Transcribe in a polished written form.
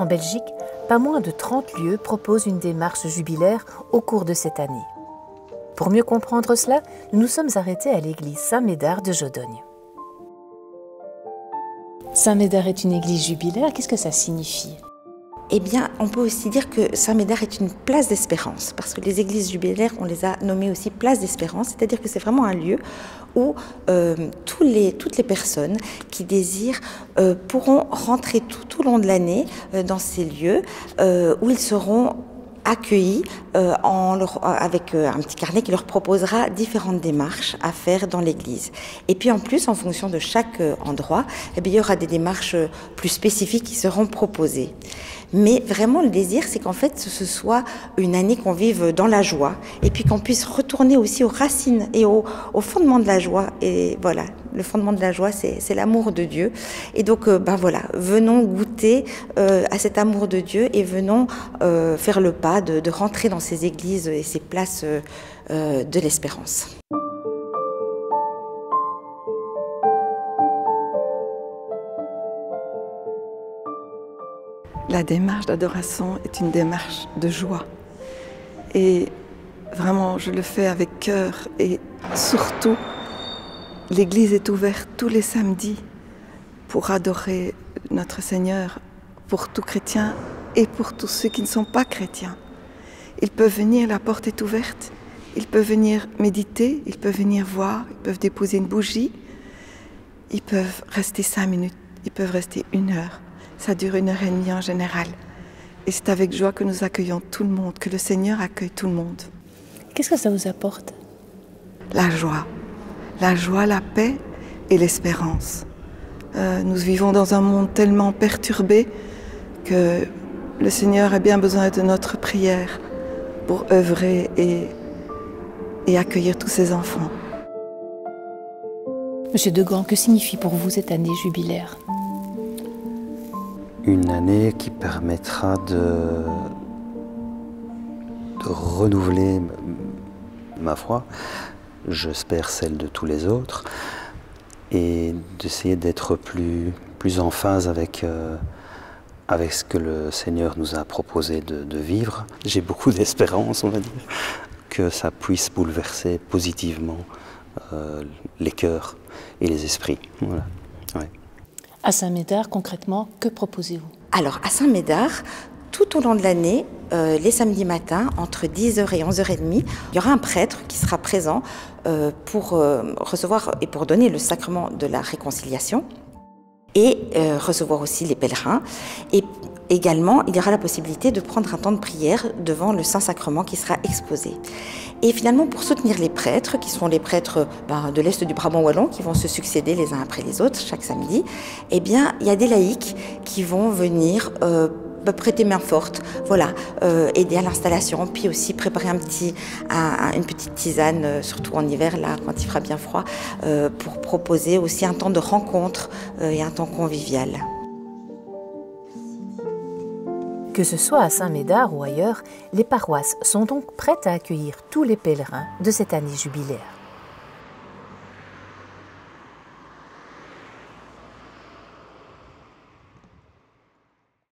en Belgique, pas moins de 30 lieux proposent une démarche jubilaire au cours de cette année. Pour mieux comprendre cela, nous nous sommes arrêtés à l'église Saint-Médard de Jodogne. Saint-Médard est une église jubilaire, qu'est-ce que ça signifie ? Eh bien, on peut aussi dire que Saint-Médard est une place d'espérance, parce que les églises jubilaires, on les a nommées aussi place d'espérance, c'est-à-dire que c'est vraiment un lieu où toutes les personnes qui désirent pourront rentrer tout au long de l'année dans ces lieux où ils seront accueillis avec un petit carnet qui leur proposera différentes démarches à faire dans l'église. Et puis en plus, en fonction de chaque endroit, eh bien, il y aura des démarches plus spécifiques qui seront proposées. Mais vraiment, le désir, c'est qu'en fait, ce soit une année qu'on vive dans la joie et puis qu'on puisse retourner aussi aux racines et au fondement de la joie. Et voilà, le fondement de la joie, c'est l'amour de Dieu. Et donc, voilà, venons goûter à cet amour de Dieu et venons faire le pas de rentrer dans ces églises et ces places de l'espérance. La démarche d'adoration est une démarche de joie. Et vraiment, je le fais avec cœur. Et surtout, l'église est ouverte tous les samedis pour adorer notre Seigneur, pour tout chrétien et pour tous ceux qui ne sont pas chrétiens. Ils peuvent venir, la porte est ouverte. Ils peuvent venir méditer, ils peuvent venir voir, ils peuvent déposer une bougie. Ils peuvent rester 5 minutes, ils peuvent rester 1 heure. Ça dure 1h30 en général. Et c'est avec joie que nous accueillons tout le monde, que le Seigneur accueille tout le monde. Qu'est-ce que ça vous apporte ? La joie, la paix et l'espérance. Nous vivons dans un monde tellement perturbé que le Seigneur a bien besoin de notre prière pour œuvrer et accueillir tous ses enfants. Monsieur Degan, que signifie pour vous cette année jubilaire ? Une année qui permettra de renouveler ma foi, j'espère celle de tous les autres, et d'essayer d'être plus en phase avec ce que le Seigneur nous a proposé de vivre. J'ai beaucoup d'espérance, on va dire, que ça puisse bouleverser positivement les cœurs et les esprits. Voilà. Ouais. À Saint-Médard, concrètement, que proposez-vous ? Alors, à Saint-Médard, tout au long de l'année, les samedis matins, entre 10h et 11h30, il y aura un prêtre qui sera présent pour recevoir et pour donner le sacrement de la réconciliation et recevoir aussi les pèlerins. Et également, il y aura la possibilité de prendre un temps de prière devant le Saint-Sacrement qui sera exposé. Et finalement, pour soutenir les prêtres, qui seront les prêtres de l'Est du Brabant wallon, qui vont se succéder les uns après les autres chaque samedi, eh bien, il y a des laïcs qui vont venir prêter main forte, voilà, aider à l'installation, puis aussi préparer une petite tisane, surtout en hiver, là, quand il fera bien froid, pour proposer aussi un temps de rencontre et un temps convivial. Que ce soit à Saint-Médard ou ailleurs, les paroisses sont donc prêtes à accueillir tous les pèlerins de cette année jubilaire.